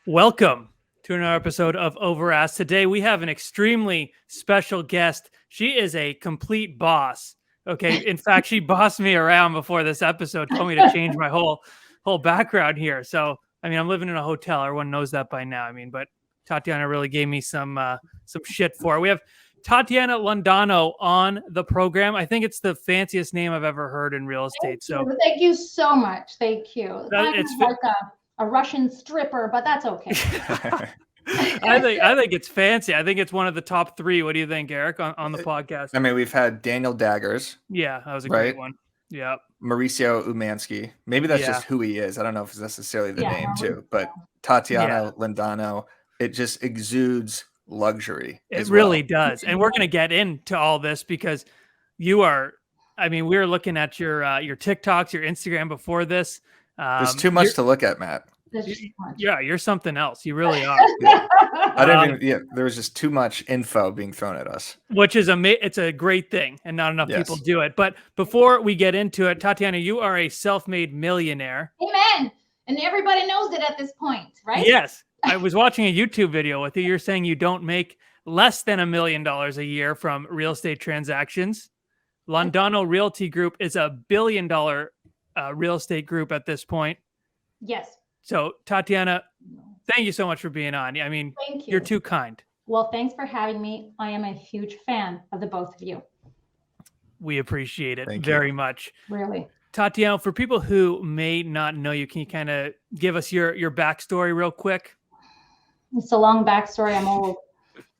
Welcome to another episode of Overasked. Today we have an extremely special guest. She is a complete boss. Okay, in fact, she bossed me around before this episode, told me to change my whole background here. So, I mean, I'm living in a hotel. Everyone knows that by now. I mean, but Tatiana really gave me some shit for it. We have Tatiana Londono on the program. I think it's the fanciest name I've ever heard in real estate. Thank you so much. Thank you. It's like a Russian stripper, but that's okay. I think it's fancy. I think it's one of the top three. What do you think, Eric, on the podcast? I mean, we've had Daniel Daggers. Yeah, that was a great one. Yeah. Mauricio Umansky. Maybe that's just who he is. I don't know if it's necessarily the name too, but Tatiana Londono, it just exudes luxury. It really does. And we're going to get into all this because you are, I mean, we were looking at your TikToks, your Instagram before this. There's too much to look at, Matt. You're something else. You really are. There was just too much info being thrown at us, which is it's a great thing, and not enough people do it. But before we get into it, Tatiana, you are a self-made millionaire. Amen. And everybody knows it at this point, right? Yes. I was watching a YouTube video with you. You're saying you don't make less than $1 million a year from real estate transactions. Londono Realty Group is $1 billion real estate group at this point. Yes. So, Tatiana, thank you so much for being on. I mean, you're too kind. Well, thanks for having me. I am a huge fan of the both of you. We appreciate it very much. Really. Tatiana, for people who may not know you, can you kind of give us your backstory real quick? It's a long backstory. I'm old.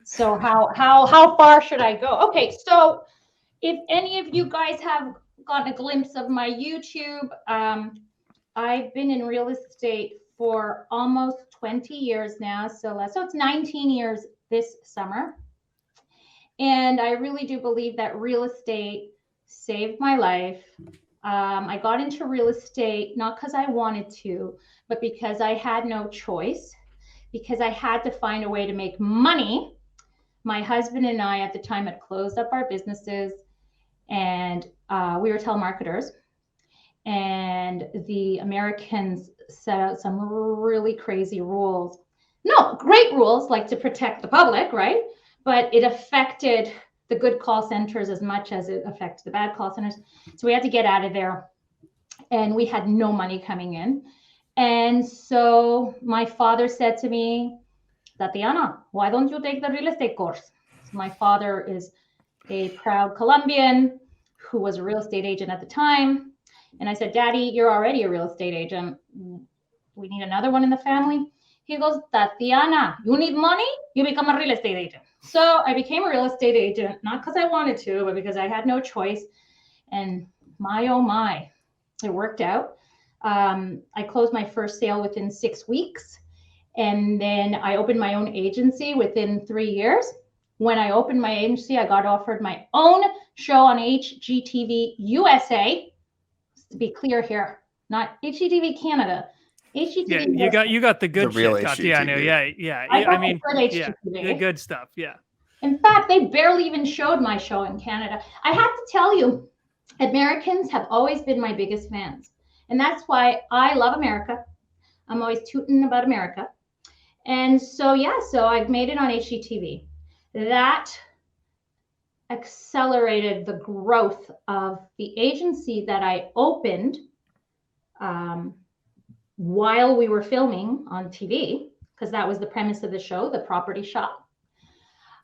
So how far should I go? Okay, so if any of you guys have gotten a glimpse of my YouTube, I've been in real estate for almost 20 years now. So it's 19 years this summer. And I really do believe that real estate saved my life. I got into real estate, not because I wanted to, but because I had no choice, because I had to find a way to make money. My husband and I at the time had closed up our businesses, and we were telemarketers. And the Americans set out some really crazy rules. No, great rules, like to protect the public, right? But it affected the good call centers as much as it affected the bad call centers. So we had to get out of there. And we had no money coming in. And so my father said to me, Tatiana, why don't you take the real estate course? So my father is a proud Colombian who was a real estate agent at the time. And I said, Daddy, you're already a real estate agent. We need another one in the family. He goes, Tatiana, you need money? You become a real estate agent. So I became a real estate agent, not because I wanted to, but because I had no choice. And my, oh my, it worked out. I closed my first sale within 6 weeks. And then I opened my own agency within 3 years. When I opened my agency, I got offered my own show on HGTV USA. To be clear here, not HGTV Canada. HGTV. Yeah, you got the good real shit, Tatiana. Yeah. I mean, the good stuff. Yeah. In fact, they barely even showed my show in Canada. I have to tell you, Americans have always been my biggest fans, and that's why I love America. I'm always tooting about America, and so I've made it on HGTV. That accelerated the growth of the agency that I opened while we were filming on TV, because that was the premise of the show, The Property Shop.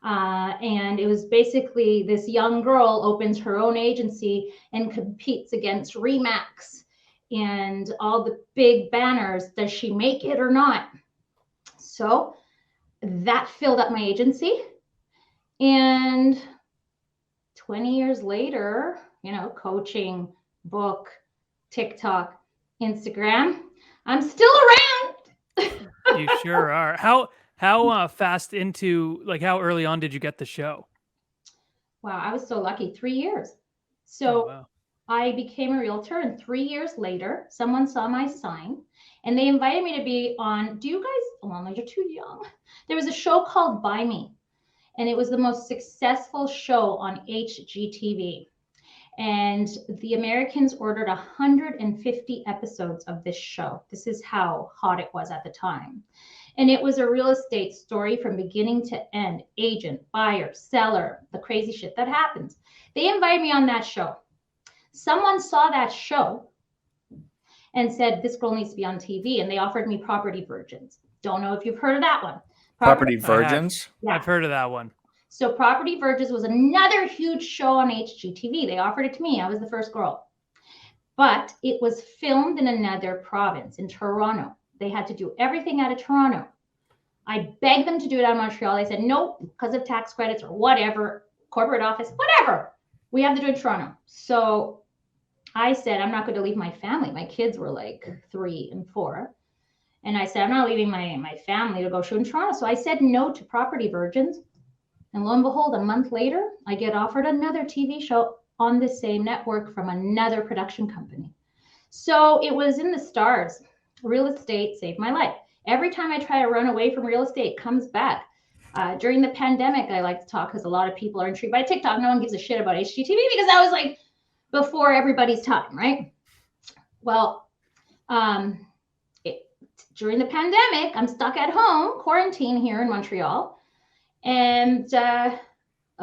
And it was basically this young girl opens her own agency and competes against Remax and all the big banners. Does she make it or not? So that filled up my agency. And 20 years later, coaching, book, TikTok, Instagram, I'm still around. You sure are. How fast into, how early on did you get the show? Wow, I was so lucky. 3 years. So I became a realtor, and 3 years later, someone saw my sign and they invited me to be on, do you guys, well, you're too young. There was a show called Buy Me, and it was the most successful show on HGTV. And the Americans ordered 150 episodes of this show. This is how hot it was at the time. And it was a real estate story from beginning to end. Agent, buyer, seller, the crazy shit that happens. They invited me on that show. Someone saw that show and said, this girl needs to be on TV. And they offered me Property Virgins. Don't know if you've heard of that one. Property Virgins? I've heard of that one. So Property Virgins was another huge show on HGTV. They offered it to me. I was the first girl. But it was filmed in another province, in Toronto. They had to do everything out of Toronto. I begged them to do it out of Montreal. They said, nope, because of tax credits or whatever, corporate office, whatever. We have to do it in Toronto. So I said, I'm not going to leave my family. My kids were like 3 and 4. And I said, I'm not leaving my family to go shoot in Toronto. So I said no to Property Virgins. And lo and behold, a month later, I get offered another TV show on the same network from another production company. So it was in the stars. Real estate saved my life. Every time I try to run away from real estate, it comes back. During the pandemic, I like to talk because a lot of people are intrigued by TikTok. No one gives a shit about HGTV because that was like before everybody's time, right? Well, during the pandemic, I'm stuck at home, quarantine here in Montreal. And a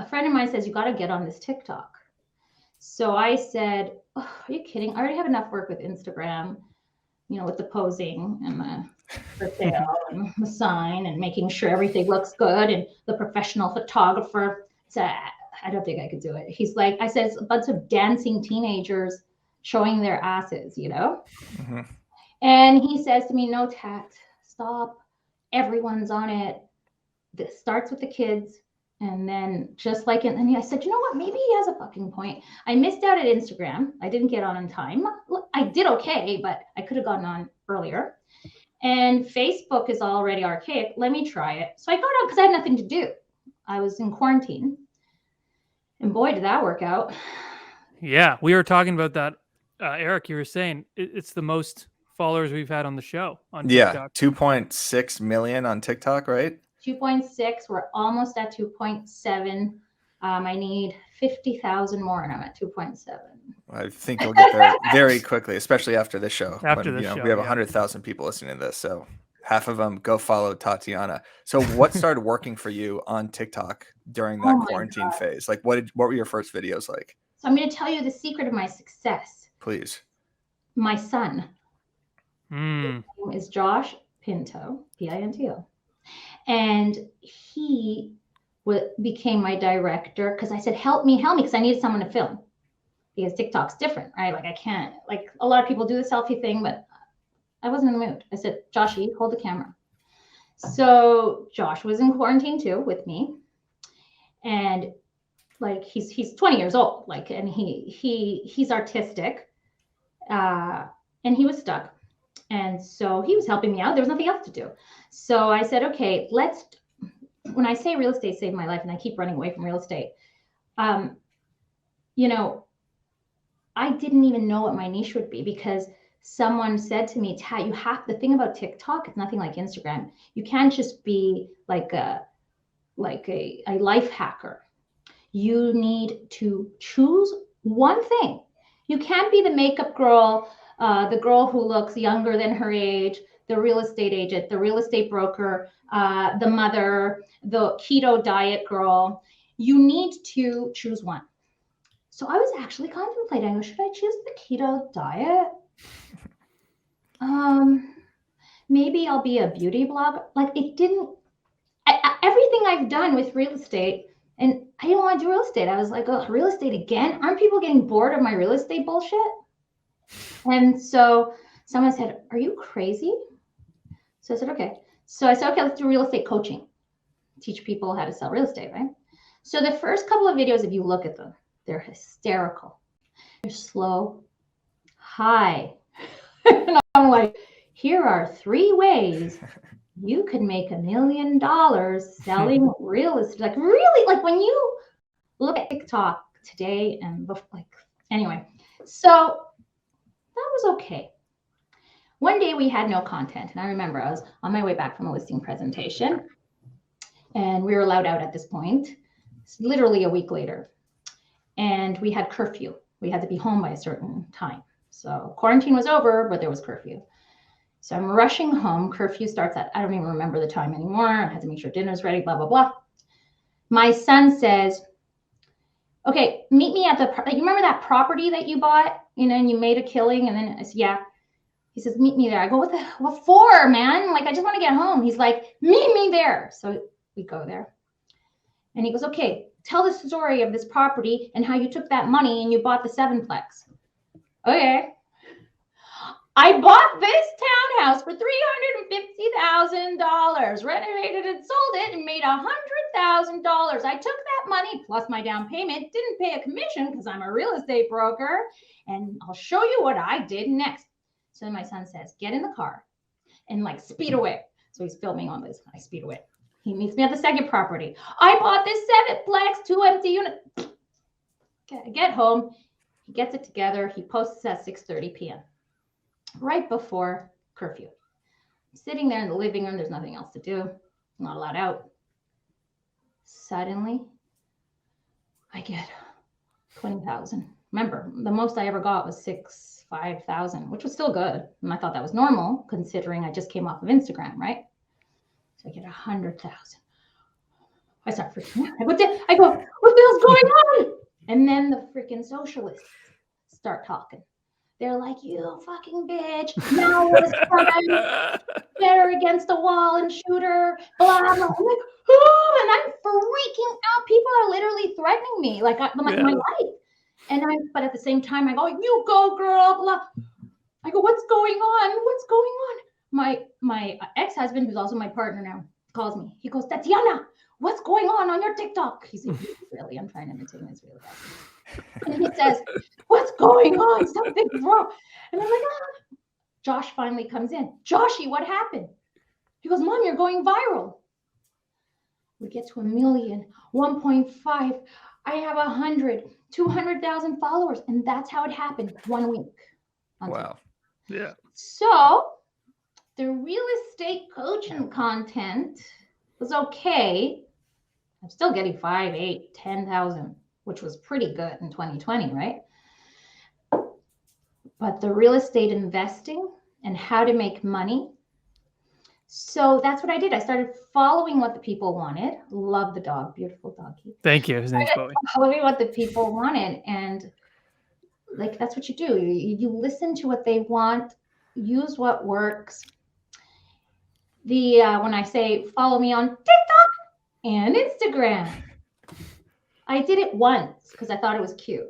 friend of mine says, you got to get on this TikTok. So I said, oh, are you kidding? I already have enough work with Instagram, you know, with the posing and the for sale and the sign and making sure everything looks good and the professional photographer. So I don't think I could do it. He's like, I said, it's a bunch of dancing teenagers showing their asses, you know? Mm-hmm. And he says to me, no, Tat, stop. Everyone's on it. This starts with the kids. And then just like, and I said, you know what? Maybe he has a fucking point. I missed out at Instagram. I didn't get on in time. I did okay, but I could have gotten on earlier. And Facebook is already archaic. Let me try it. So I got on because I had nothing to do. I was in quarantine. And boy, did that work out. Yeah, we were talking about that. Eric, you were saying it's the most followers we've had on the show on TikTok. Yeah, 2.6 million on TikTok, right? 2.6. We're almost at 2.7. I need 50,000 more, and I'm at 2.7. I think you'll get there very quickly, especially after this show. After this show, we have 100,000 people listening to this, so half of them go follow Tatiana. So, what started working for you on TikTok during that quarantine phase? Like, what were your first videos like? So, I'm going to tell you the secret of my success. Please. My son. His name is Josh Pinto, Pinto, and he became my director because I said, help me, because I needed someone to film because TikTok's different, right? Like I can't, like a lot of people do the selfie thing, but I wasn't in the mood. I said, Joshy, hold the camera. So Josh was in quarantine too with me. And like, he's 20 years old, like, and he's artistic and he was stuck. And so he was helping me out. There was nothing else to do. So I said, okay, when I say real estate saved my life and I keep running away from real estate, you know, I didn't even know what my niche would be because someone said to me, Tat, the thing about TikTok, it's nothing like Instagram. You can't just be like a life hacker. You need to choose one thing. You can't be the makeup girl, the girl who looks younger than her age, the real estate agent, the real estate broker, the mother, the keto diet girl. You need to choose one. So I was actually contemplating, should I choose the keto diet? Maybe I'll be a beauty blogger. Like everything I've done with real estate, and I didn't want to do real estate. I was like, oh, real estate again? Aren't people getting bored of my real estate bullshit? And so someone said, are you crazy? So I said, okay. So I said, okay, let's do real estate coaching. Teach people how to sell real estate, right? So the first couple of videos, if you look at them, they're hysterical. They're slow, high. And I'm like, here are 3 ways you could make $1 million selling real estate. Like really, like when you look at TikTok today and like, anyway, so that was okay. One day we had no content. And I remember I was on my way back from a listing presentation and we were allowed out at this point, literally a week later. And we had curfew, We had to be home by a certain time. So quarantine was over, but there was curfew. So I'm rushing home. Curfew starts at, I don't even remember the time anymore. I had to make sure dinner's ready, blah, blah, blah. My son says, okay, meet me at you remember that property that you bought, and you made a killing? And then I said, yeah. He says, meet me there. I go, what for, man? Like, I just want to get home. He's like, meet me there. So we go there. And he goes, okay, tell the story of this property and how you took that money and you bought the 7-plex. Okay. I bought this townhouse for $350,000, renovated and sold it and made $100,000. I took that money plus my down payment, didn't pay a commission because I'm a real estate broker, and I'll show you what I did next. So my son says, get in the car and like speed away. So he's filming on this. I speed away. He meets me at the second property. I bought this 7-plex, 2 empty units. Get home. He gets it together. He posts at 6:30 p.m. right before curfew. I'm sitting there in the living room. There's nothing else to do. I'm not allowed out. Suddenly, I get 20,000. Remember, the most I ever got was 5,000, which was still good. And I thought that was normal considering I just came off of Instagram, right? So I get 100,000. I start freaking out. I go, what the hell's going on? And then the freaking socialists start talking. They're like, you fucking bitch. Now what is time? Get her against the wall and shoot her. Blah, blah. I'm like, oh, and I'm freaking out. People are literally threatening me, like my life. But at the same time, I go, you go, girl. Blah. I go, what's going on? What's going on? My ex-husband, who's also my partner now, calls me. He goes, Tatiana, what's going on your TikTok? He's like, really? I'm trying to imitate him. It's really bad. And he says, what's going on? Something's wrong. And I'm like, ah. Josh finally comes in. Joshy, what happened? He goes, Mom, you're going viral. We get to 1 million, 1.5. I have 100, 200,000 followers. And that's how it happened 1 week. Wow. Yeah. So the real estate coaching content was okay. I'm still getting 5, 8, 10,000, which was pretty good in 2020, right? But the real estate investing and how to make money. So that's what I did. I started following what the people wanted. Love the dog, beautiful doggy. Thank you. His name's Bowie. Following what the people wanted, and like that's what you do. You listen to what they want, use what works. When I say follow me on TikTok and Instagram, I did it once because I thought it was cute.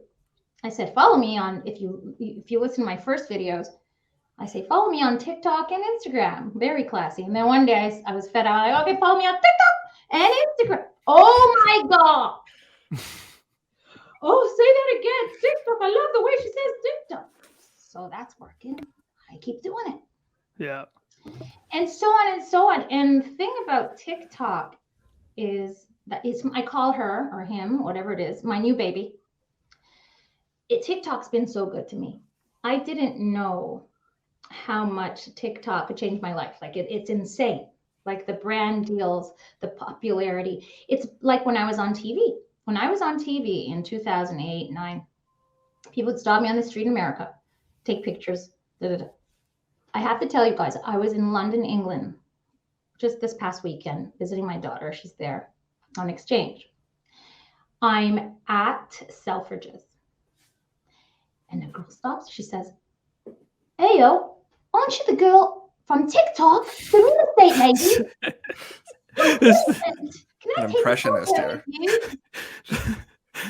I said, follow me on, if you listen to my first videos, I say, follow me on TikTok and Instagram. Very classy. And then one day I was fed out. I go, okay, follow me on TikTok and Instagram. Oh my God. Oh, say that again. TikTok. I love the way she says TikTok. So that's working. I keep doing it. Yeah. And so on and so on. And the thing about TikTok is that I call her or him, whatever it is, my new baby. TikTok's been so good to me. I didn't know how much TikTok could change my life. Like it's insane. Like the brand deals, the popularity. It's like when I was on TV. When I was on TV in 2008, 9, people would stop me on the street in America, take pictures. I have to tell you guys, I was in London, England, just this past weekend, visiting my daughter. She's there on exchange. I'm at Selfridges. And the girl stops. She says, hey, yo, aren't you the girl from TikTok, the real estate lady? Can I An take impressionist a photo here. with you?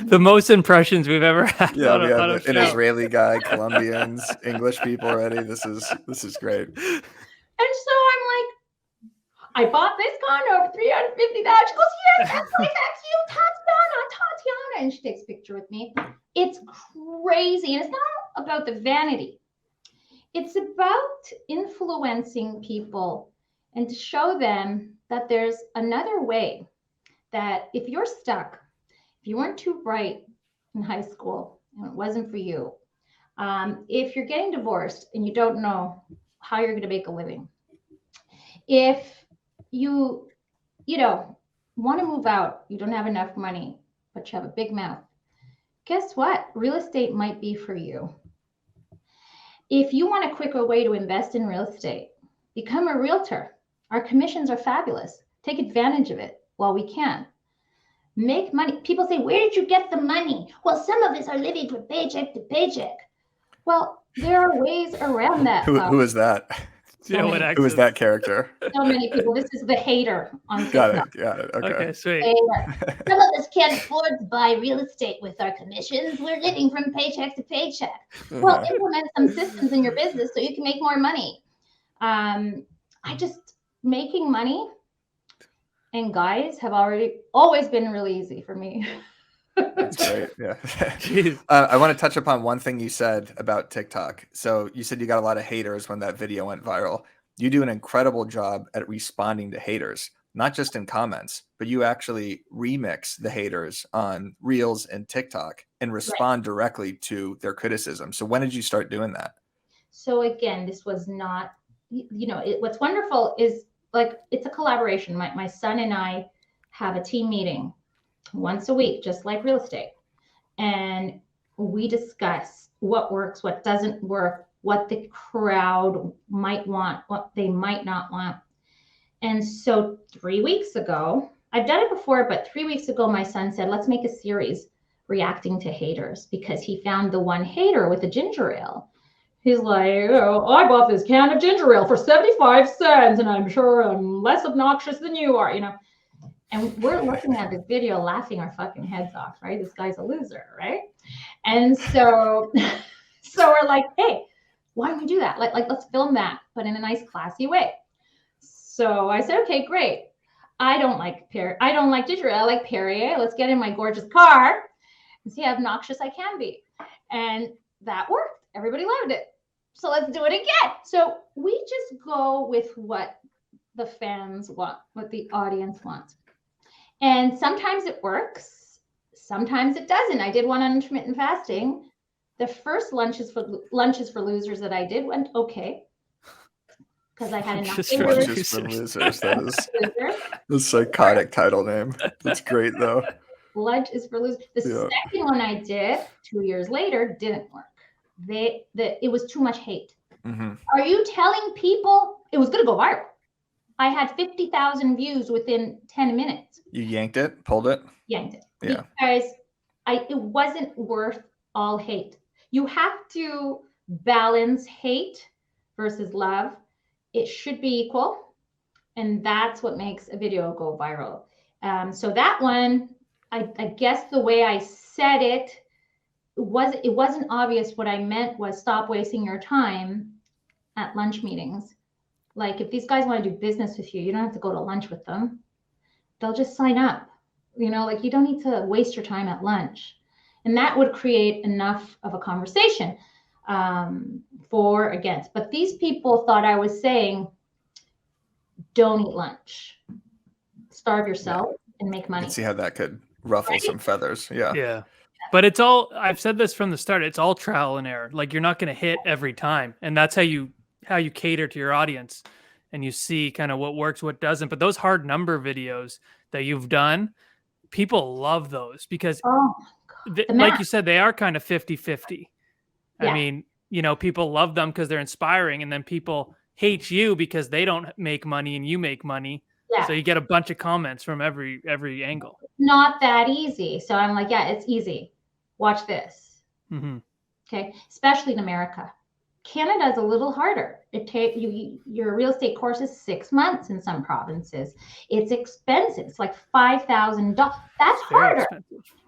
The most impressions we've ever had. Yeah, we on a have an show. Israeli guy, Colombians, English people already. This is great. And so I'm like, I bought this condo for $350,000. She goes, yes, that's you, Tatiana. And she takes a picture with me. It's crazy. And it's not about the vanity. It's about influencing people and to show them that there's another way, that if you're stuck, if you weren't too bright in high school and it wasn't for you, if you're getting divorced and you don't know how you're going to make a living, if you want to move out, you don't have enough money, but you have a big mouth, guess what? Real estate might be for you. If you want a quicker way to invest in real estate, become a realtor. Our commissions are fabulous. Take advantage of it while we can. Make money. People say, where did you get the money? Well, some of us are living from paycheck to paycheck. Well, there are ways around that. Who is that? Who is that character? So many people. This is the hater on TikTok. Got it. Okay, sweet. Some of us can't afford to buy real estate with our commissions. We're living from paycheck to paycheck. Well, implement some systems in your business so you can make more money. Making money and guys have always been really easy for me. That's great. Yeah. I want to touch upon one thing you said about TikTok. So you said you got a lot of haters when that video went viral. You do an incredible job at responding to haters, not just in comments, but you actually remix the haters on Reels and TikTok and respond directly to their criticism. So when did you start doing that? So again, this was not, what's wonderful is like, it's a collaboration. My son and I have a team meeting once a week, just like real estate. And we discuss what works, what doesn't work, what the crowd might want, what they might not want. And so 3 weeks ago, I've done it before, but 3 weeks ago, my son said, let's make a series reacting to haters, because he found the one hater with the ginger ale. He's like, I bought this can of ginger ale for 75 cents, and I'm sure I'm less obnoxious than you are, And we're looking at this video laughing our fucking heads off, right? This guy's a loser, right? And so we're like, hey, why don't we do that? Like let's film that, but in a nice, classy way. So I said, okay, great. I don't like ginger ale. I like Perrier. Let's get in my gorgeous car and see how obnoxious I can be. And that worked. Everybody loved it. So let's do it again. So we just go with what the fans want, what the audience wants. And sometimes it works, sometimes it doesn't. I did one on intermittent fasting. The first lunches for losers that I did went okay, because I had enough lunches for losers. That is the psychotic title name. That's great though. Lunch is for losers. The second one I did 2 years later didn't work. It was too much hate. Mm-hmm. Are you telling people it was going to go viral? I had 50,000 views within 10 minutes. You yanked it, pulled it? Yanked it. Yeah. Because it wasn't worth all hate. You have to balance hate versus love. It should be equal. And that's what makes a video go viral. So that one, I guess the way I said it wasn't obvious. What I meant was stop wasting your time at lunch meetings. Like, if these guys want to do business with you, you don't have to go to lunch with them. They'll just sign up. You don't need to waste your time at lunch. And that would create enough of a conversation for against. But these people thought I was saying, don't eat lunch. Starve yourself and make money. I can see how that could ruffle some feathers. Yeah. Yeah. But I've said this from the start, it's all trial and error. Like, you're not going to hit every time. And that's how you cater to your audience, and you see kind of what works, what doesn't. But those hard number videos that you've done, people love those because like you said, they are kind of 50-50. Yeah. I mean, people love them because they're inspiring, and then people hate you because they don't make money and you make money. Yeah. So you get a bunch of comments from every angle. Not that easy. So I'm like, yeah, it's easy. Watch this. Mm-hmm. Okay. Especially in America. Canada is a little harder. Your real estate course is 6 months in some provinces. It's expensive. It's like $5,000. That's harder.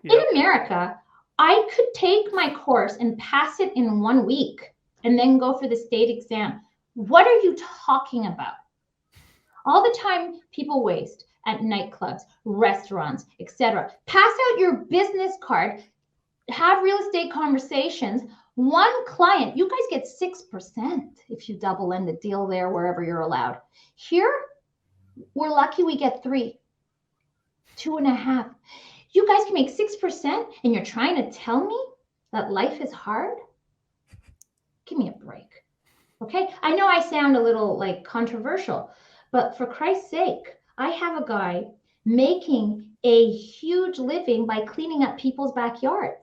Yep. In America, I could take my course and pass it in 1 week and then go for the state exam. What are you talking about? All the time people waste at nightclubs, restaurants, etc. Pass out your business card, have real estate conversations. One client, you guys get 6% if you double end the deal there, wherever you're allowed. Here, we're lucky we get 3, 2.5. You guys can make 6% and you're trying to tell me that life is hard? Give me a break. Okay, I know I sound a little like controversial, but for Christ's sake, I have a guy making a huge living by cleaning up people's backyards.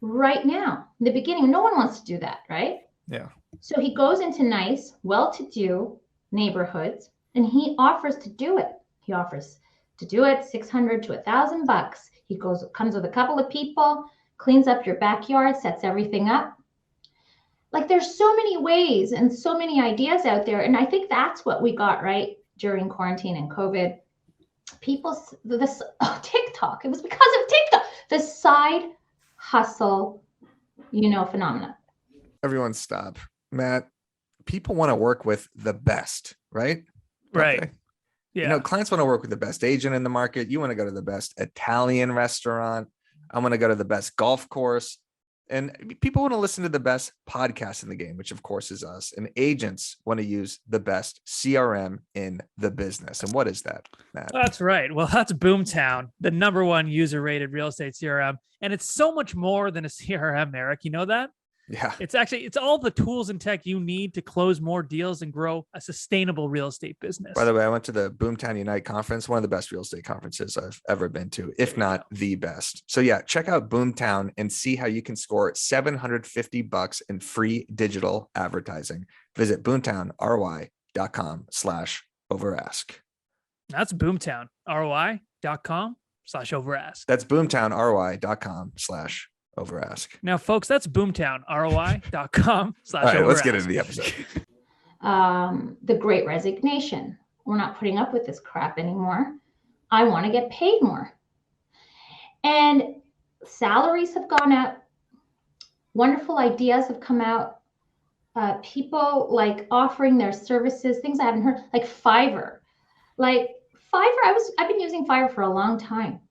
right now. In the beginning, no one wants to do that, right? Yeah. So he goes into nice, well-to-do neighborhoods, and he offers to do it. He offers to do it $600 to $1,000. He comes with a couple of people, cleans up your backyard, sets everything up. Like there's so many ways and so many ideas out there, and I think that's what we got right during quarantine and COVID. TikTok. It was because of TikTok. The side hustle, phenomena. Everyone stop. Matt, people want to work with the best, right? Right. Okay. Yeah. Clients want to work with the best agent in the market. You want to go to the best Italian restaurant. I want to go to the best golf course. And people want to listen to the best podcast in the game, which of course is us. And agents want to use the best CRM in the business. And what is that, Matt? That's right. Well, that's Boomtown, the #1 user-rated real estate CRM. And it's so much more than a CRM, Eric. You know that? Yeah. It's all the tools and tech you need to close more deals and grow a sustainable real estate business. By the way, I went to the Boomtown Unite conference, one of the best real estate conferences I've ever been to, if not the best. So yeah, check out Boomtown and see how you can score $750 in free digital advertising. Visit boomtownry.com/overask. That's Boomtown, ROI.com/overask. That's boomtownry.com/overask. Now, folks, that's Boomtown, ROI.com/overask. All right, let's get into the episode. The Great Resignation. We're not putting up with this crap anymore. I want to get paid more. And salaries have gone up. Wonderful ideas have come out. People like offering their services, things I haven't heard, like Fiverr. I've been using Fiverr for a long time.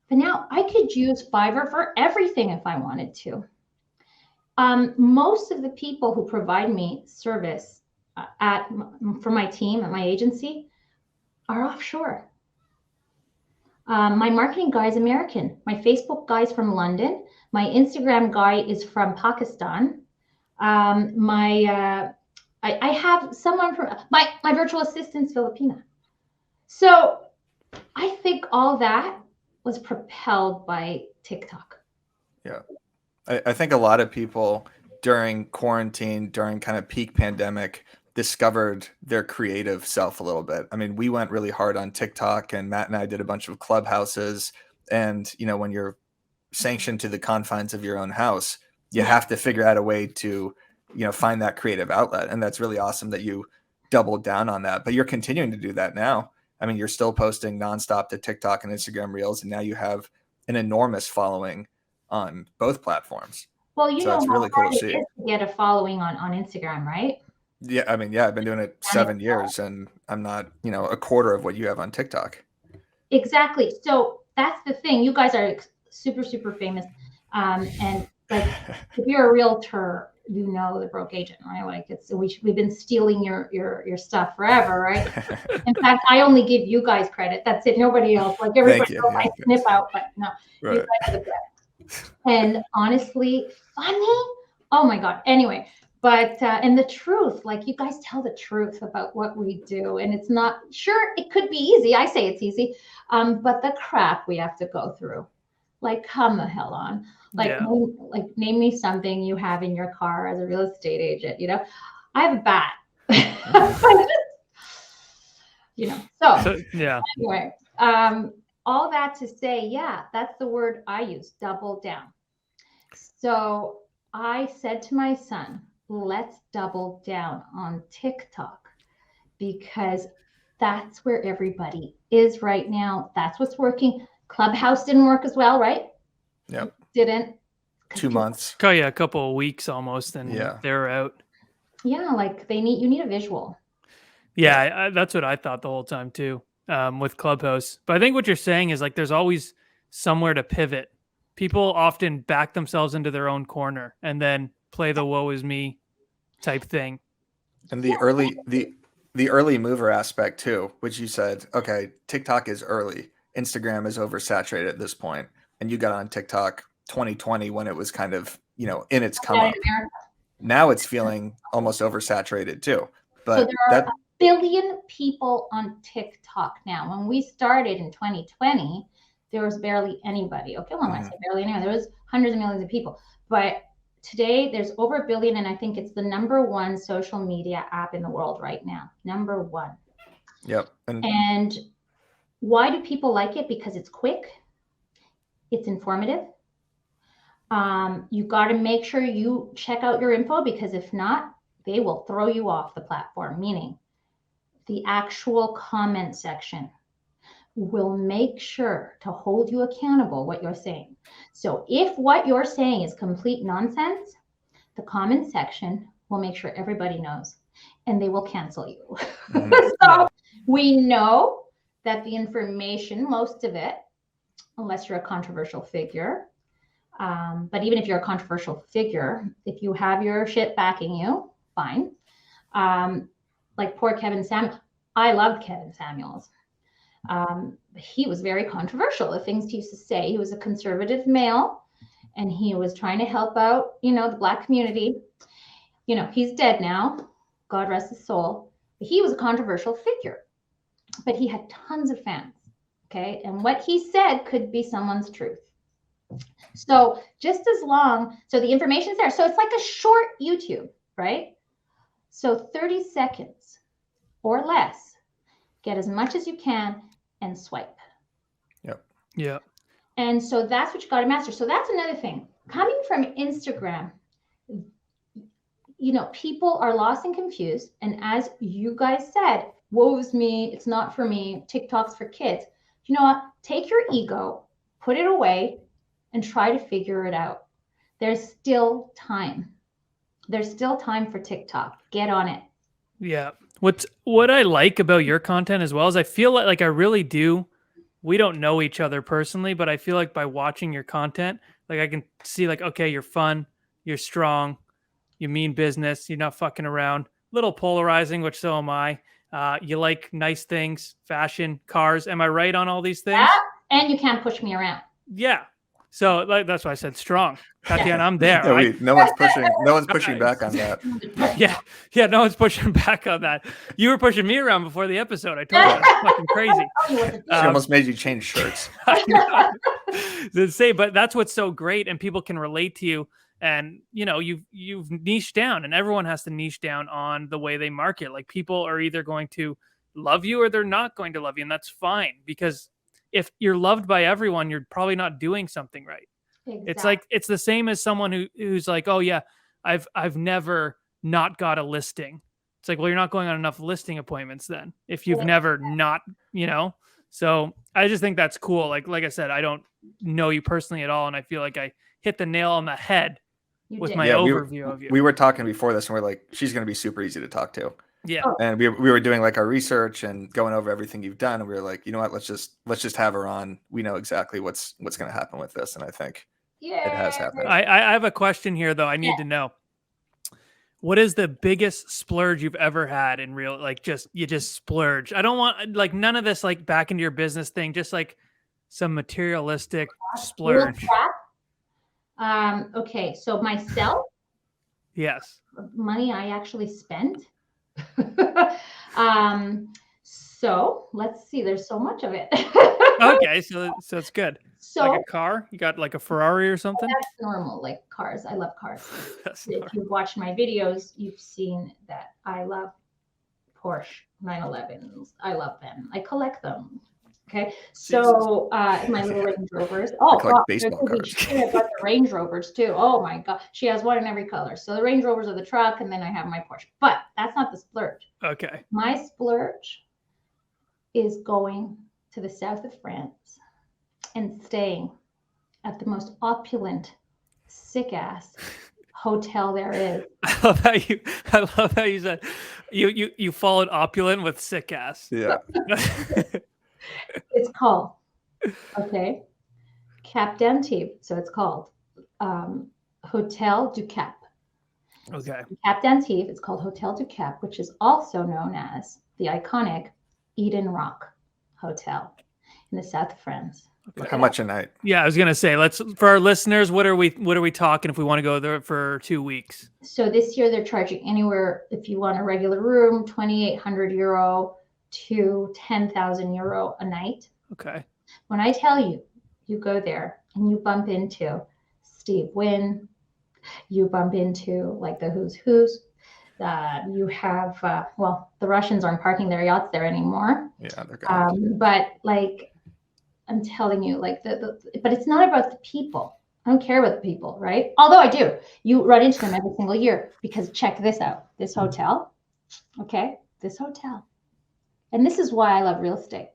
But now I could use Fiverr for everything if I wanted to. Most of the people who provide me service for my team at my agency are offshore. My marketing guy is American. My Facebook guy is from London. My Instagram guy is from Pakistan. I have someone from my virtual assistant's Filipina. So I think all that was propelled by TikTok. Yeah. I think a lot of people during quarantine, during kind of peak pandemic, discovered their creative self a little bit. I mean, we went really hard on TikTok, and Matt and I did a bunch of clubhouses. And, when you're sanctioned to the confines of your own house, you have to figure out a way to, find that creative outlet. And that's really awesome that you doubled down on that. But you're continuing to do that now. I mean, you're still posting nonstop to TikTok and Instagram Reels, and now you have an enormous following on both platforms. Well, so it's really cool to see. It is to get a following on Instagram, right? Yeah, I mean, I've been doing it 7 years, and I'm not, a quarter of what you have on TikTok. Exactly. So that's the thing. You guys are super, super famous, and like if you're a realtor, the broke agent, right? Like we've been stealing your stuff forever, right? In fact, I only give you guys credit. That's it. Nobody else. Like everybody else, I snip out, but no, right. You guys are the best. And honestly, funny. Oh my God. Anyway, but and the truth, like you guys tell the truth about what we do, and it's not sure it could be easy. I say it's easy, but the crap we have to go through, like come the hell on. Name me something you have in your car as a real estate agent. I have a bat. So yeah. Anyway, all that to say, yeah, that's the word I use, double down. So I said to my son, let's double down on TikTok because that's where everybody is right now. That's what's working. Clubhouse didn't work as well, right? Yep. Didn't. 2 months. Oh yeah, a couple of weeks almost, and they're out. Yeah, like you need a visual. Yeah, that's what I thought the whole time too, with Clubhouse. But I think what you're saying is like there's always somewhere to pivot. People often back themselves into their own corner and then play the woe is me type thing. And the early mover aspect too, which you said, okay, TikTok is early. Instagram is oversaturated at this point. And you got on TikTok 2020 when it was kind of, in its come up. Now it's feeling almost oversaturated too. But so there are 1 billion people on TikTok now. When we started in 2020, there was barely anybody. Okay, well, I say barely anybody. There was hundreds of millions of people. But today there's over 1 billion, and I think it's the #1 social media app in the world right now. #1. Yep. And why do people like it? Because it's quick, it's informative. You got to make sure you check out your info, because if not, they will throw you off the platform, meaning the actual comment section will make sure to hold you accountable what you're saying. So if what you're saying is complete nonsense, the comment section will make sure everybody knows, and they will cancel you. So we know that the information, most of it, unless you're a controversial figure, but even if you're a controversial figure, if you have your shit backing you, fine. Like poor Kevin Samuels. I loved Kevin Samuels. He was very controversial, the things he used to say. He was a conservative male, and he was trying to help out, the Black community. He's dead now. God rest his soul. But he was a controversial figure, but he had tons of fans. Okay. And what he said could be someone's truth. So just as long, so the information's there. So it's like a short YouTube, right? So 30 seconds or less, get as much as you can and swipe. Yep. Yeah. And so that's what you got to master. So that's another thing. Coming from Instagram, people are lost and confused. And as you guys said, woe's me, it's not for me, TikTok's for kids. You know what? Take your ego, put it away, and try to figure it out. There's still time. There's still time for TikTok. Get on it. Yeah. What I like about your content as well is I feel like I really do. We don't know each other personally, but I feel like by watching your content, like I can see like, okay, you're fun, you're strong, you mean business, you're not fucking around. Little polarizing, which so am I. You like nice things, fashion, cars. Am I right on all these things? Yeah, and you can't push me around. Yeah. So that's why I said strong. Tatiana, I'm there. Yeah, right? no one's pushing back on that. Yeah, no one's pushing back on that. You were pushing me around before the episode. I told you that's fucking crazy. She almost made you change shirts. But that's what's so great, and people can relate to you. And you've niched down, and everyone has to niche down on the way they market. Like people are either going to love you or they're not going to love you, and that's fine, because if you're loved by everyone, you're probably not doing something right. Exactly. It's the same as someone who's like, oh yeah, I've never not got a listing. It's like, well, you're not going on enough listing appointments then if you've never not, So I just think that's cool. Like I said, I don't know you personally at all, and I feel like I hit the nail on the head with my overview of you. We were talking before this, and we're like, she's going to be super easy to talk to. Yeah. And we were doing like our research and going over everything you've done, and we were like, you know what, let's just have her on. We know exactly what's going to happen with this, and I think it has happened. I have a question here though. I need to know, what is the biggest splurge you've ever had in real, like you just splurge? I don't want like none of this like back into your business thing, just like some materialistic splurge. Okay, so myself. Yes. Money I actually spent. So let's see, there's so much of it. Okay, so it's good. So like a car, you got like a Ferrari or something? That's normal, like cars. I love cars. If you've watched my videos, you've seen that I love Porsche 911s. I love them. I collect them. Okay, so my little Range Rovers. Oh, God, baseball cards. I've got the Range Rovers too. Oh my God, she has one in every color. So the Range Rovers are the truck, and then I have my Porsche. But that's not the splurge. Okay. My splurge is going to the south of France and staying at the most opulent, sick ass hotel there is. I love how you said you followed opulent with sick ass. Yeah. It's called Cap d'Antibes. So it's called Hotel du Cap. Okay. Cap d'Antibes. It's called Hotel du Cap, which is also known as the iconic Eden Rock Hotel in the south of France. How much a night? Yeah, I was gonna say, for our listeners, what are we talking if we want to go there for 2 weeks? So this year they're charging anywhere, if you want a regular room, 2,800 euro to 10,000 euro a night. Okay. When I tell you, you go there and you bump into Steve Wynn, You bump into like the who's who's. You have the Russians aren't parking their yachts there anymore. Yeah, they're gone. But like I'm telling you, like but it's not about the people. I don't care about the people, right? Although I do. You run into them every single year because check this out. This hotel, okay? This hotel. And this is why I love real estate,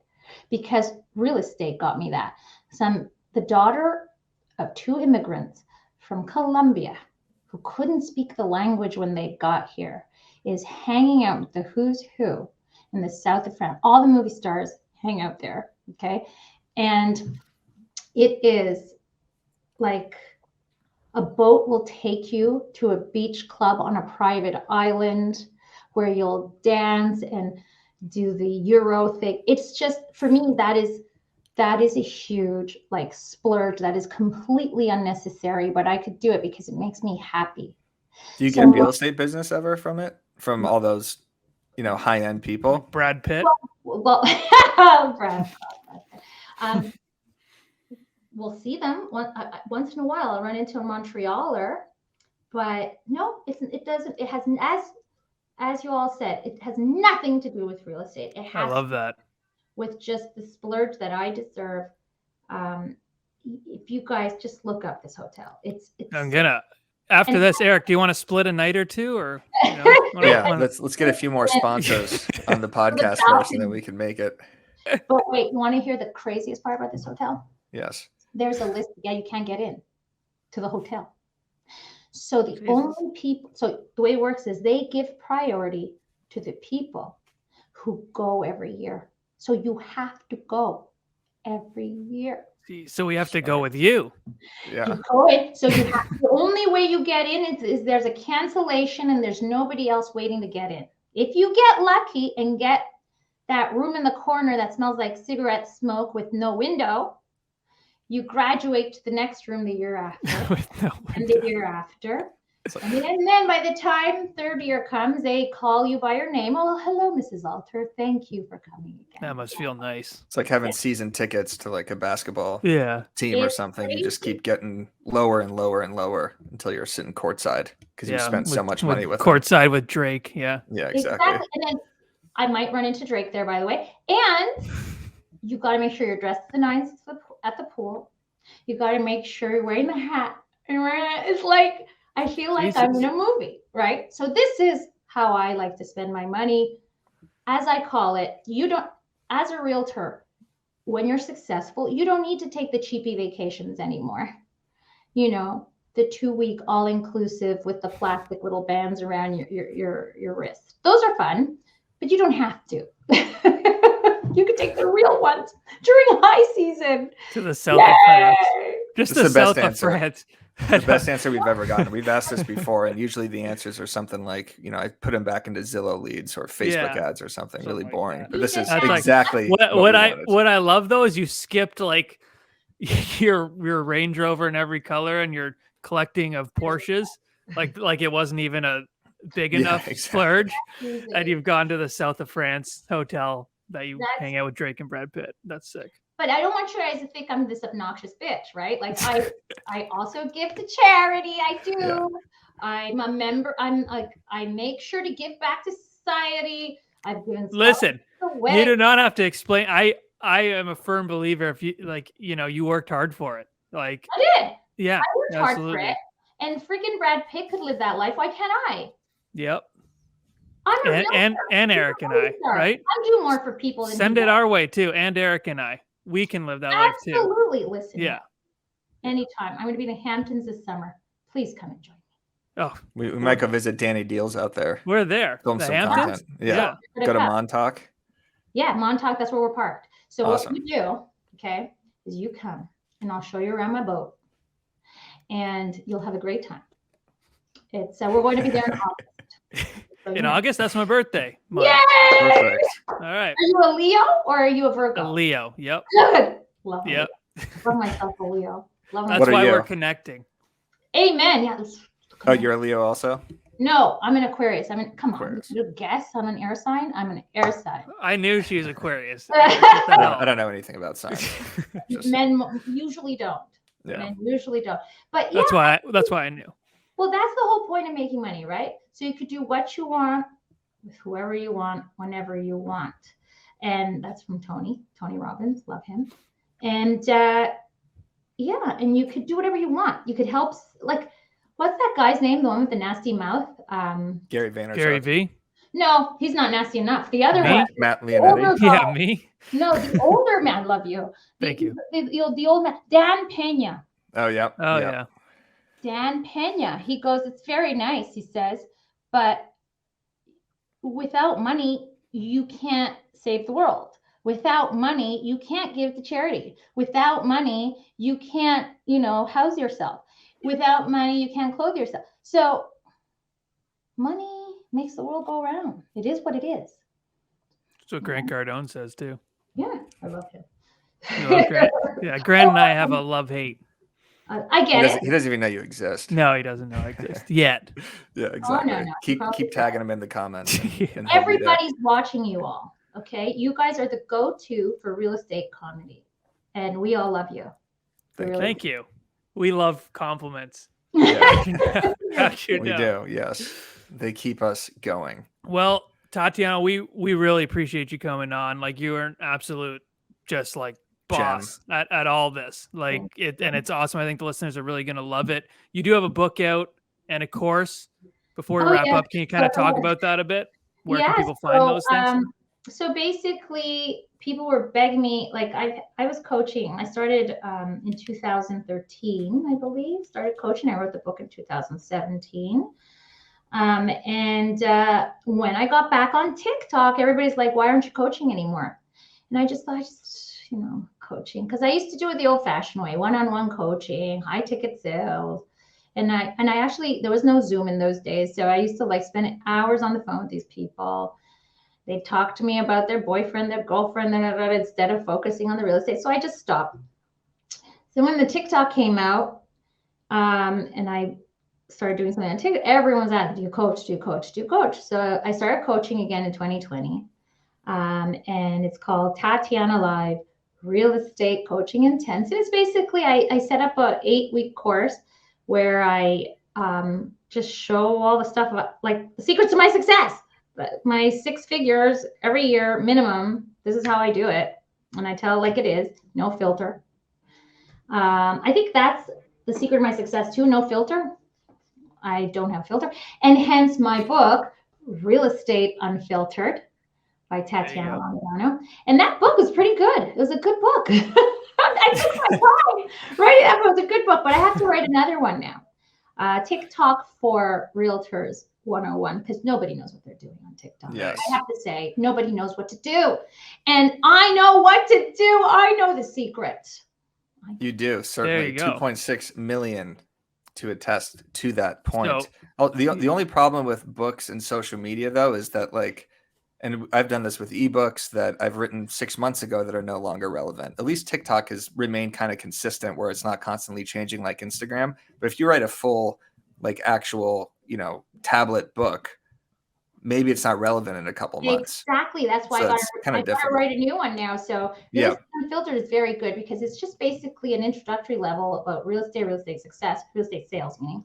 because real estate got me that. The daughter of 2 immigrants from Colombia who couldn't speak the language when they got here is hanging out with the who's who in the south of France. All the movie stars hang out there, okay? And it is like a boat will take you to a beach club on a private island where you'll dance and do the Euro thing. It's just, for me, that is a huge like splurge that is completely unnecessary, but I could do it because it makes me happy. Do you get real estate business ever from it? From all those, high-end people? Brad Pitt. Well, Brad. We'll see them once in a while. I'll run into a Montrealer, but no, it doesn't. It has, as you all said, it has nothing to do with real estate. It has I love that. with just the splurge that I deserve. If you guys just look up this hotel, it's I'm gonna. After this, Eric, do you want to split a night or two, or let's get a few more sponsors on the podcast first, and then we can make it. But wait, you want to hear the craziest part about this hotel? Yes. There's a list. Yeah, you can't get in to the hotel. So only people. So the way it works is they give priority to the people who go every year. So you have to go every year. So we have to go with you. Yeah. You go in. So you have, the only way you get in is there's a cancellation and there's nobody else waiting to get in. If you get lucky and get that room in the corner that smells like cigarette smoke with no window, you graduate to the next room the year after. And the year after. And then by the time third year comes, they call you by your name. Oh, hello, Mrs. Alter. Thank you for coming again. That must feel nice. It's like having season tickets to like a basketball team or something. Crazy. You just keep getting lower and lower and lower until you're sitting courtside because you spent so much money with courtside with Drake. Yeah. Yeah, exactly. And then I might run into Drake there, by the way. And you got to make sure you're dressed to the nines at the pool. You got to make sure you're wearing the hat. It's like, I feel like I'm in a movie, right? So this is how I like to spend my money. As I call it, as a realtor, when you're successful, you don't need to take the cheapy vacations anymore. The 2-week all-inclusive with the plastic little bands around your wrist. Those are fun, but you don't have to. You can take the real ones during high season. To the south of France. Just the south of France. The best answer we've ever gotten. We've asked this before, and usually the answers are something like, I put them back into Zillow leads or Facebook ads or something really boring. Like but this is That's exactly what I love though is you skipped like your Range Rover in every color and your collecting of Porsches, like it wasn't even a big enough splurge, and you've gone to the south of France hotel that you hang out with Drake and Brad Pitt. That's sick. But I don't want you guys to think I'm this obnoxious bitch, right? Like I also give to charity. I do. Yeah. I'm a member. I make sure to give back to society. I've given. Listen, you do not have to explain. I am a firm believer. If you you worked hard for it. Like I did. Yeah, I worked hard for it. And freaking Brad Pitt could live that life. Why can't I? Yep. I'm and Eric and I, right? I do more for people than send it our way too. And Eric and I. We can live that life too. Absolutely. Listen. Yeah. Anytime. I'm going to be in the Hamptons this summer. Please come and join me. Oh, we might go visit Danny Deals out there. We're there. Film the some Hamptons? content. Yeah. Go to Montauk. Yeah, Montauk. That's where we're parked. So awesome. What you do, okay, is you come and I'll show you around my boat, and you'll have a great time. It's we're going to be there in August. So, in August, that's my birthday. Yay! Perfect. All right. Are you a Leo or are you a Virgo? A Leo. Yep. Good. Love yep. Love myself a Leo. Love that's why we're connecting. Amen. Yeah. Oh, you're a Leo also? No, I'm an Aquarius. Come Aquarius. on. You guess I'm an air sign? I'm an air sign. I knew she was Aquarius. I don't know anything about signs. Men usually don't. Yeah. Men usually don't. But yeah. That's why I knew. Well, that's the whole point of making money, right? So you could do what you want with whoever you want, whenever you want. And that's from Tony Robbins. Love him. And yeah, and you could do whatever you want. You could help, like, what's that guy's name? The one with the nasty mouth? Gary Vaynerchuk. Gary V. No, he's not nasty enough. The other Me? one, Matt the older Leonetti. guy. Yeah, me. No, the older man. Love you. Thank you. The old man, Dan Pena. Oh yeah. Oh yeah. Dan Pena. He goes, it's very nice, he says, but without money, you can't save the world. Without money, you can't give to charity. Without money, you can't, house yourself. Without money, you can't clothe yourself. So money makes the world go round. It is what it is. That's what Grant Cardone says too. Yeah, I love him. You love Grant? Yeah, Grant and I have a love-hate. I get it. He doesn't even know you exist. No, he doesn't know I exist yet. Yeah, exactly. no. Keep tagging him in the comments. And Everybody's watching you all. Okay, you guys are the go-to for real estate comedy, and we all love you. Thank you. We love compliments. Yeah. We We do. Yes, they keep us going. Well, Tatiana, we really appreciate you coming on. Like, you are an absolute, just like, boss at all this. Like it, and it's awesome. I think the listeners are really going to love it. You do have a book out and a course. Before we wrap up, can you kind of talk about that a bit? Where can people find those things? So basically, people were begging me. Like I was coaching. I started in 2013, I believe. Started coaching. I wrote the book in 2017. And when I got back on TikTok, everybody's like, "Why aren't you coaching anymore?" And I just thought, coaching, because I used to do it the old-fashioned way, one-on-one coaching, high ticket sales. And I actually, there was no Zoom in those days, so I used to spend hours on the phone with these people. They'd talk to me about their boyfriend, their girlfriend, instead of focusing on the real estate. So I just stopped. So when the TikTok came out, and I started doing something on TikTok, everyone's asking, do you coach? So I started coaching again in 2020. And it's called Tatiana Live Real Estate Coaching Intensive. It's basically, I set up a 8-week course where I just show all the stuff about, like, the secrets to my success, my 6 figures every year minimum. This is how I do it. And I tell it like it is, no filter. I think that's the secret of my success too, no filter. I don't have filter. And hence my book, Real Estate Unfiltered, by Tatiana Londono. And that book was pretty good. It was a good book. I took my time writing that book. It was a good book, but I have to write another one now. TikTok for Realtors 101, because nobody knows what they're doing on TikTok. Yes. I have to say, nobody knows what to do. And I know what to do. I know the secret. You do, certainly. 2.6 million to attest to that point. So, the only problem with books and social media, though, is that, like, and I've done this with ebooks that I've written 6 months ago that are no longer relevant. At least TikTok has remained kind of consistent, where it's not constantly changing like Instagram. But if you write a full, like, actual, tablet book, maybe it's not relevant in a couple months. Exactly. That's why I got to write a new one now. So Real Estate Unfiltered is very good, because it's just basically an introductory level about real estate success, real estate sales, meaning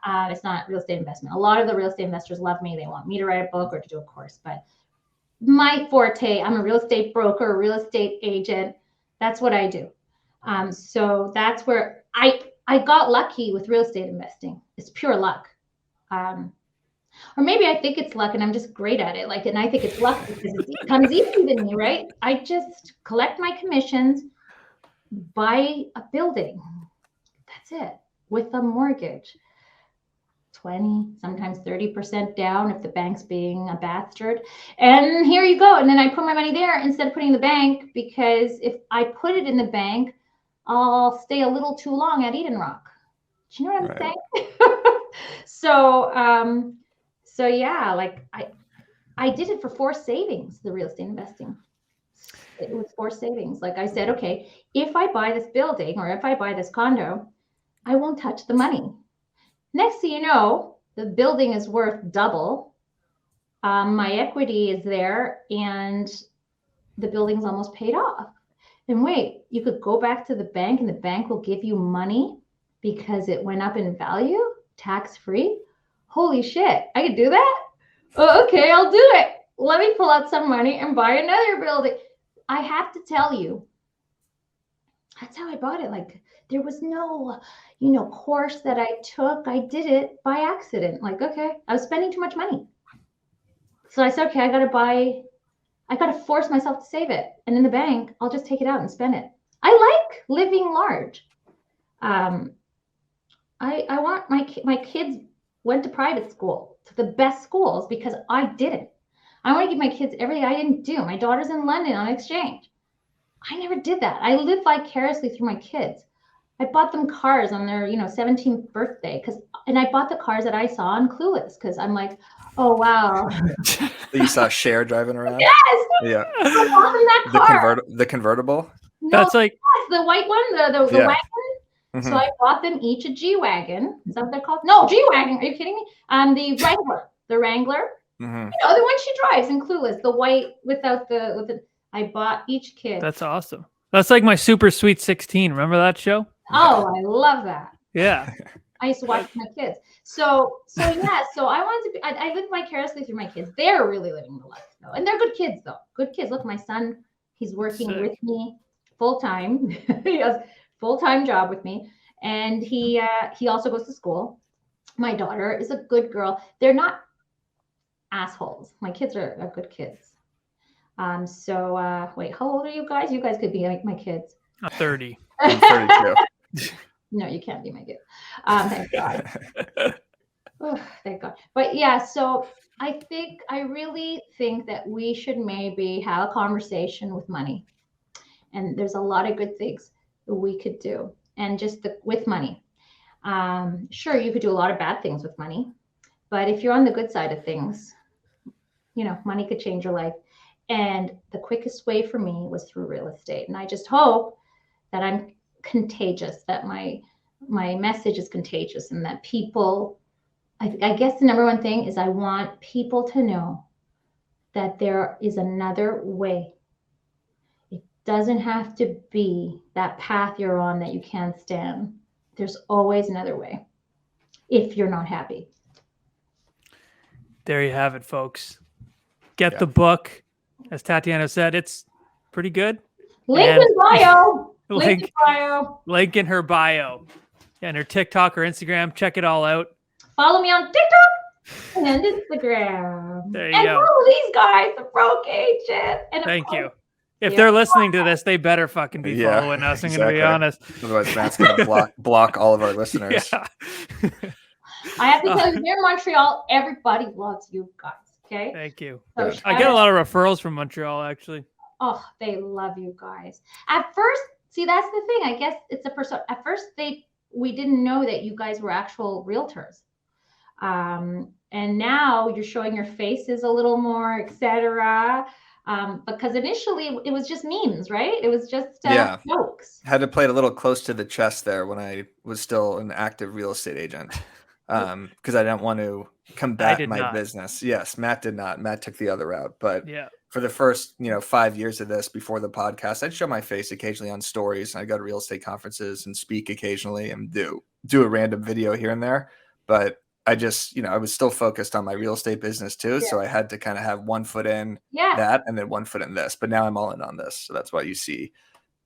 it's not real estate investment. A lot of the real estate investors love me. They want me to write a book or to do a course, but my forte, I'm a real estate broker, a real estate agent. That's what I do. So that's where I got lucky with real estate investing. It's pure luck. Or maybe I think it's luck and I'm just great at it. And I think it's luck because it comes easy to me, right? I just collect my commissions, buy a building. That's it. With a mortgage. 20, sometimes 30% down if the bank's being a bastard. And here you go. And then I put my money there instead of putting in the bank, because if I put it in the bank, I'll stay a little too long at Eden Rock. Do you know what I'm saying? So yeah, I did it for forced savings, the real estate investing. It was forced savings. Like I said, okay, if I buy this building or if I buy this condo, I won't touch the money. Next thing you know, the building is worth double. My equity is there and the building's almost paid off. And wait, you could go back to the bank and the bank will give you money because it went up in value? tax-free? Holy shit, I could do that? Oh, okay, I'll do it. Let me pull out some money and buy another building. I have to tell you, that's how I bought it. Like, there was no, course that I took. I did it by accident. Like, okay, I was spending too much money. So I said, okay, I got to force myself to save it. And in the bank, I'll just take it out and spend it. I like living large. I want my kids went to private school, to the best schools, because I didn't. I want to give my kids everything I didn't do. My daughter's in London on exchange. I never did that. I live vicariously through my kids. I bought them cars on their, 17th birthday and I bought the cars that I saw on Clueless because I'm like, oh wow. You saw Cher driving around? Yes. Yeah. I bought them that car. The convertible? No, That's like the white one, the wagon. Mm-hmm. So I bought them each a G-Wagon. Is that what they're called? No, G-Wagon. Are you kidding me? The Wrangler. The Wrangler. Mm-hmm. The one she drives in Clueless, the white without the. I bought each kid. That's awesome. That's like my Super Sweet 16. Remember that show? Oh, I love that. Yeah. I used to watch my kids. So yeah. So I wanted to be. I live vicariously through my kids. They're really living the life though, and they're good kids though. Good kids. Look, my son. He's working with me full time. He has full-time job with me, and he also goes to school. My daughter is a good girl. They're not assholes. My kids are good kids. Wait, how old are you guys? You guys could be like my kids. I'm 30. I'm 32. No, you can't be my kid. Thank God. Oh, thank God. But yeah, so I really think that we should maybe have a conversation with money. And there's a lot of good things that we could do. And just with money. Sure, you could do a lot of bad things with money. But if you're on the good side of things, money could change your life. And the quickest way for me was through real estate. And I just hope that I'm contagious, that my message is contagious, and that people, I guess the number one thing is I want people to know that there is another way. It doesn't have to be that path you're on that you can't stand. There's always another way if you're not happy. There you have it, folks. Get the book. As Tatiana said, it's pretty good. Link in bio. Link in bio. Link in her bio. And her TikTok or Instagram. Check it all out. Follow me on TikTok and Instagram. There you go. Follow these guys, the broke agent. And thank you. If they're listening to this, they better fucking be following us. I'm going to be honest. Otherwise, Matt's going to block all of our listeners. Yeah. I have to tell you, here in Montreal, everybody loves you guys. Okay. Thank you. So I get a lot of referrals from Montreal, actually. Oh, they love you guys. At first, see, that's the thing. I guess it's a person. At first, we didn't know that you guys were actual realtors. And now you're showing your faces a little more, etc. Because initially it was just memes, right? It was just jokes. Had to play it a little close to the chest there when I was still an active real estate agent. Because I didn't want to combat my business. Yes, Matt did not. Matt took the other route. But for the first, 5 years of this before the podcast, I'd show my face occasionally on stories. I'd go to real estate conferences and speak occasionally and do a random video here and there. But I just, I was still focused on my real estate business too. So I had to kind of have 1 foot in that and then 1 foot in this. But now I'm all in on this. So that's why you see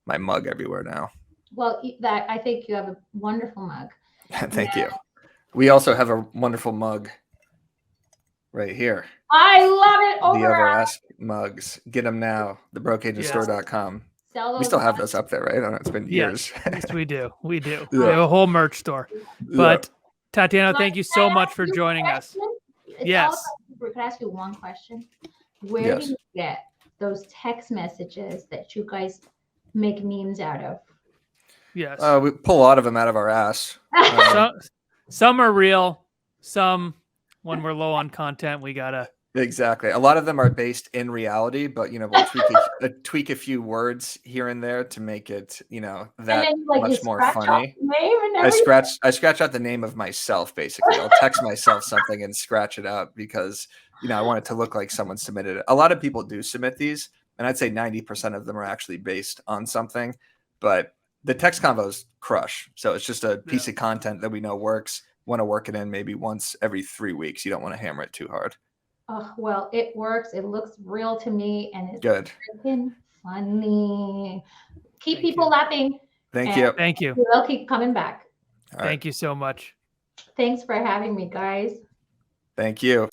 my mug everywhere now. Well, I think you have a wonderful mug. Thank you. We also have a wonderful mug right here. I love it. The Overask mugs. Get them now. TheBrokeAgentStore.com. We still have those up there, right? I don't know, it's been years. Yes, we do. We do. We have a whole merch store. But Tatiana, thank you so much for joining us. Yes. Can I ask you one question? Where do you get those text messages that you guys make memes out of? Yes. We pull a lot of them out of our ass. Some are real. Some, when we're low on content, we gotta. Exactly. A lot of them are based in reality, but we'll tweak a few words here and there to make it, that much more funny. I scratch out the name of myself, basically. I'll text myself something and scratch it out because, I want it to look like someone submitted it. A lot of people do submit these, and I'd say 90% of them are actually based on something, but the text convos crush. So it's just a piece of content that we know works. want to work it in maybe once every 3 weeks. You don't want to hammer it too hard. Oh, well, it works. It looks real to me, and it's Good. freaking funny. Keep Thank people you. laughing. Thank and you. Thank you. They'll keep coming back. All right. Thank you so much. Thanks for having me, guys. Thank you.